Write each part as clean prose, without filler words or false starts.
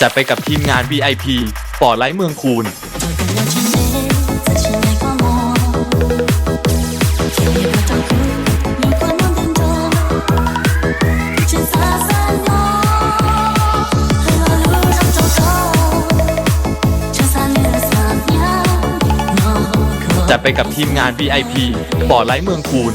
จัดไปกับทีมงาน VIP สปอร์ตไลท์เมืองคูนจัดไปกับทีมงาน VIP สปอร์ตไลท์เมืองคูน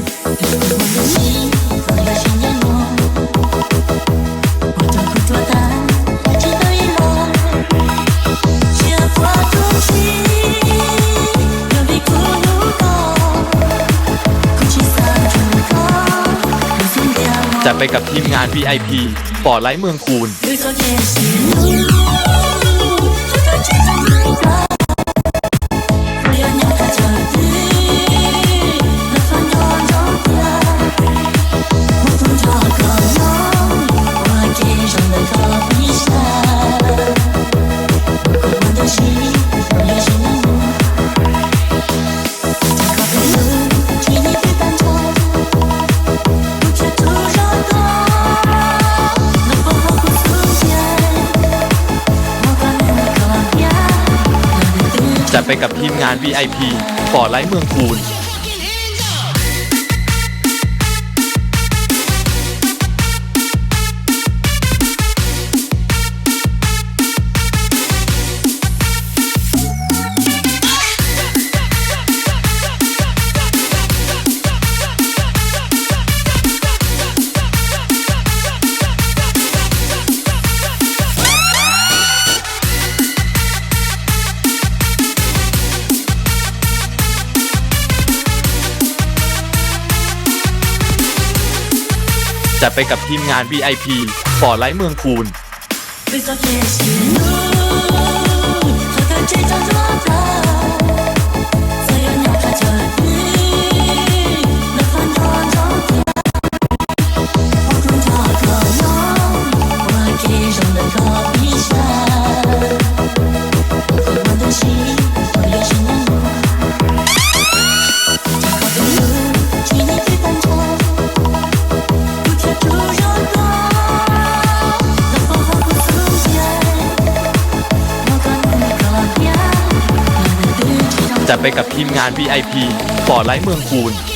จัดไปกับทีมงาน VIP สปอร์ตไลท์เมืองคูนจัดไปกับทีมงาน VIP สปอร์ตไลท์เมืองคูนจัดไปกับทีมงาน VIP สปอร์ตไลท์เมืองคูนจัดไปกับทีมงาน VIP สปอร์ตไลท์เมืองคูน